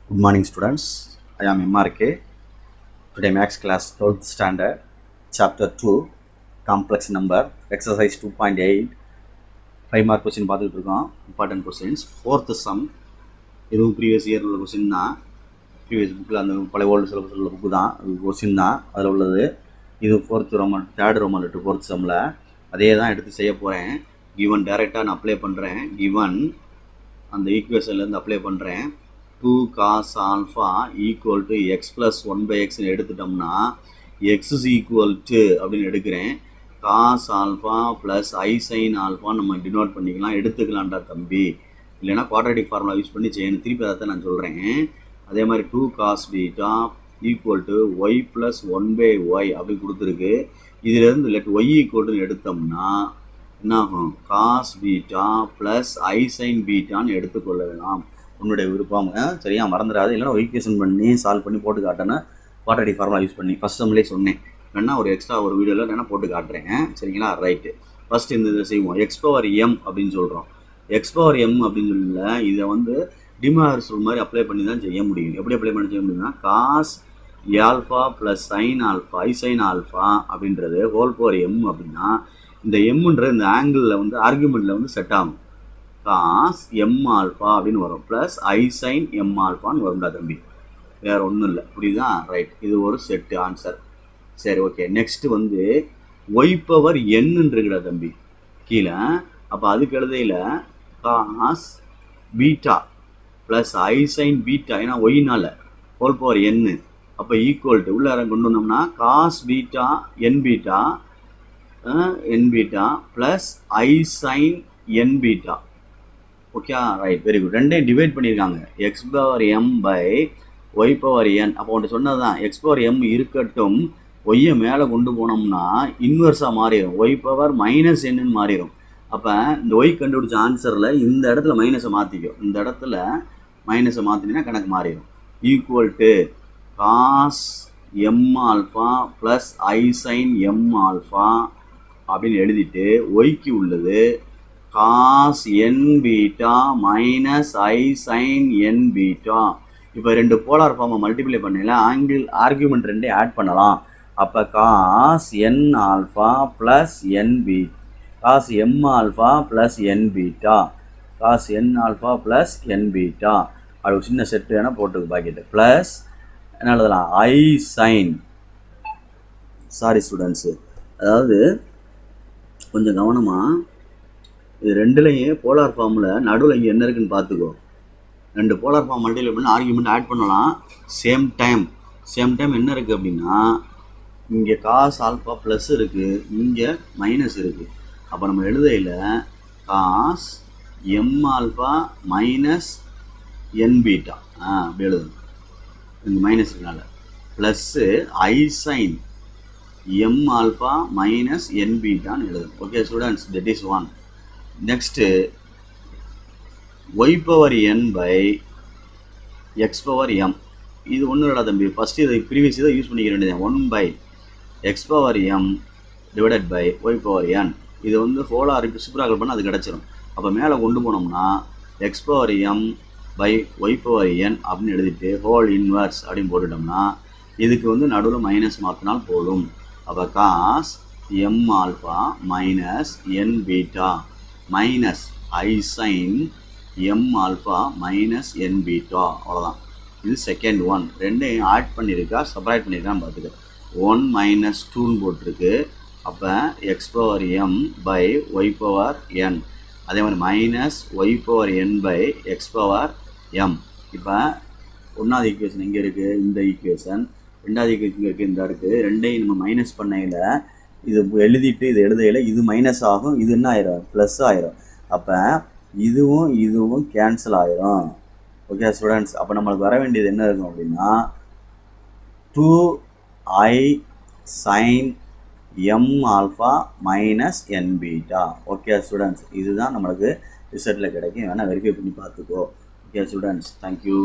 Good morning, students. I am MRK. Today, Max class 12th standard, chapter 2, complex number, exercise 2.8. 5 mark question பார்த்துட்டு இருக்கோம். Important questions. Fourth sum. இதுவும் previous year உள்ள question தான். Previous புக்கில் அந்த பழைய old syllabus உள்ள புக்கு தான். அது கொஸ்டின் தான் அதில் உள்ளது. இது தேர்ட் ரோமன் லெட்டர் ஃபோர்த் சம்மில் அதே தான் எடுத்து செய்ய போகிறேன். கிவன் டைரெக்டாக நான் அப்ளை பண்ணுறேன். கிவன் அந்த ஈக்குவேஷன்லேருந்து அப்ளை பண்ணுறேன். 2 cos alpha equal to x plus 1 by x எடுத்துட்டோம்னா x is equal to அப்படின்னு எடுக்கிறேன். cos alpha plus I sin alpha நம்ம டினோட் பண்ணிக்கலாம், எடுத்துக்கலாம்டா தம்பி. இல்லைனா குவாட்ரேட்டிக் ஃபார்முலா யூஸ் பண்ணி செய்யணும். திருப்பி அதை நான் சொல்கிறேன். அதே மாதிரி 2 cos beta equal to y plus 1 by y அப்படி கொடுத்துருக்கு. இதிலேருந்து லெட் y equal to எடுத்தோம்னா என்ன ஆகும்? cos beta plus I sin betaன்னு எடுத்துக்கொள்ளலாம். உன்னுடைய விருப்பம். சரியா மறந்துடாது. இல்லைனா ஈக்குவேஷன் பண்ணி சால்வ் பண்ணி போட்டு காட்டணும். குவாட்ரேட்டிக் ஃபார்முலா யூஸ் பண்ணி ஃபஸ்ட் சம்லேயே சொன்னேன். வேணா ஒரு எக்ஸ்ட்ரா ஒரு வீடியோவில் வேணா போட்டு காட்டுறேன். சரிங்களா? ரைட்டு. ஃபஸ்ட் இந்த இதை செய்வோம். எக்ஸ் பவர் எம் அப்படின்னு சொல்கிறோம். எக்ஸ் பவர் எம் அப்படின்னு சொல்லல, இதை வந்து டிமார்ஸ் ரூல் மாதிரி அப்ளை பண்ணி தான் செய்ய முடியும். எப்படி அப்ளை பண்ணி செய்ய முடியும்னா cos alpha plus sine alpha i sine alpha அப்படின்றது ஹோல் பவர் எம் அப்படின்னா இந்த எம்ன்ற இந்த ஆங்கிளில் வந்து ஆர்குமெண்ட்டில் வந்து செட் ஆகும். காஸ் எம் ஆல்ஃபா அப்படின்னு வரும். ப்ளஸ் ஐ சைன் எம் ஆல்ஃபான்னு வரும்டா தம்பி. வேறு ஒன்றும் இல்லை. புரியுதா? ரைட். இது ஒரு செட்டு ஆன்சர். சரி, ஓகே. நெக்ஸ்ட்டு வந்து ஒய் பவர் என்னன்னு இருக்குடா தம்பி கீழே. அப்போ அதுக்கு எழுதையில் காஸ் பீட்டா ப்ளஸ் ஐ சைன் பீட்டா, ஏன்னா ஒய்னால் ஹோல் பவர் என்னு. அப்போ ஈக்குவல் டு உள்ள கொண்டு வந்தோம்னா cos beta n beta plus ஐ சைன் என் beta. Okay, right, very good. ரெண்டையும் டிவைட் பண்ணியிருக்காங்க. X power m by y power n. அப்போ ஒன்று சொன்னது தான், எக்ஸ் பவர் எம் இருக்கட்டும், ஒய்யை மேலே கொண்டு போனோம்னா இன்வெர்ஸாக மாறிடும். ஒய் பவர் மைனஸ் என்னன்னு மாறிடும். அப்போ இந்த ஒய் கண்டுபிடிச்ச ஆன்சரில் இந்த இடத்துல மைனஸை மாற்றிக்கும். இந்த இடத்துல மைனஸை மாற்றினீங்கன்னா கணக்கு மாறிடும். Equal to cos M alpha plus I sine M alpha அப்படின்னு எழுதிட்டு ஒய்க்கு உள்ளது காஸ் என் பீட்டா மைனஸ் ஐ சைன் என் பீட்டா. இப்போ ரெண்டு போலார் ஃபார்மை மல்டிப்ளை பண்ணல, ஆர்கியூமெண்ட் ரெண்டே ஆட் பண்ணலாம். அப்போ cos N alpha plus N cos M alpha plus N beta, cos N alpha plus N beta. அது ஒரு சின்ன செட்டு வேணால் போட்டுக்கு பாக்கெட்டு. ப்ளஸ் என்ன எழுதலாம்? ஐ சைன். சாரி ஸ்டூடெண்ட்ஸு, அதாவது கொஞ்சம் கவனமாக இது ரெண்டுலையும் போலார் ஃபார்மில் நடுவில் இங்கே என்ன இருக்குதுன்னு பார்த்துக்கோ. ரெண்டு போலார் ஃபார்ம் மல்டிப்ளை பண்ணி ஆர்கியூமெண்ட் ஆட் பண்ணலாம். சேம் டைம் என்ன இருக்குது அப்படின்னா இங்கே காஸ் ஆல்ஃபா ப்ளஸ் இருக்குது, இங்கே மைனஸ் இருக்குது. அப்போ நம்ம எழுதையில் cos M alpha minus n beta அப்படி எழுதணும். இங்கே மைனஸ் இருக்கனால plus i sine M alpha minus n பீட்டான்னு எழுதணும். Okay students, that is one. Next y power n by x power m. இது ஒன்றும் இல்லை தம்பி. ஃபஸ்ட்டு இதை ப்ரீவியஸ் இதை யூஸ் பண்ணிக்க வேண்டியது 1 by x power m divided by y power n. இது வந்து ஹோலாக ரிசிப்ராக்கல் பண்ணால் அது கிடச்சிரும். அப்போ மேலே கொண்டு போனோம்னா x power m by y power n அப்படின்னு எழுதிட்டு ஹோல் இன்வர்ஸ் அப்படின்னு போட்டுட்டோம்னா இதுக்கு வந்து நடுவில் மைனஸ் மாற்றினால் போதும். அப்போ cos M alpha minus n beta minus ஐ sine M alpha minus n beta. அவ்வளோதான். இது செகண்ட் ஒன். ரெண்டையும் ஆட் பண்ணியிருக்கா செப்பரேட் பண்ணியிருக்கான்னு பார்த்துக்க. 1 மைனஸ் 2ன்னு போட்டிருக்கு. அப்போ x power m by y power n. அதே மாதிரி minus y power n by x power m. இப்போ ஒன்றாவது ஈக்குவேஷன் எங்கே இருக்குது? இந்த ஈக்குவேஷன். ரெண்டாவது ஈக்குவேஷன் இருக்குது, இந்த இருக்குது. ரெண்டையும் நம்ம மைனஸ் பண்ணையில் இது எழுதிட்டு இது எழுதையில் இது மைனஸ் ஆகும், இது என்ன ஆயிரும்? ப்ளஸ் ஆயிரும். அப்போ இதுவும் கேன்சல் ஆயிரும். ஓகே ஸ்டூடெண்ட்ஸ், அப்போ நம்மளுக்கு வர வேண்டியது என்ன இருக்கும் அப்படின்னா 2i sign M alpha minus n beta. Okay students, இதுதான் நம்மளுக்கு ரிசல்ட்டில் கிடைக்கும். வேணால் வெரிஃபை பண்ணி பார்த்துக்கோ. Okay students, thank you.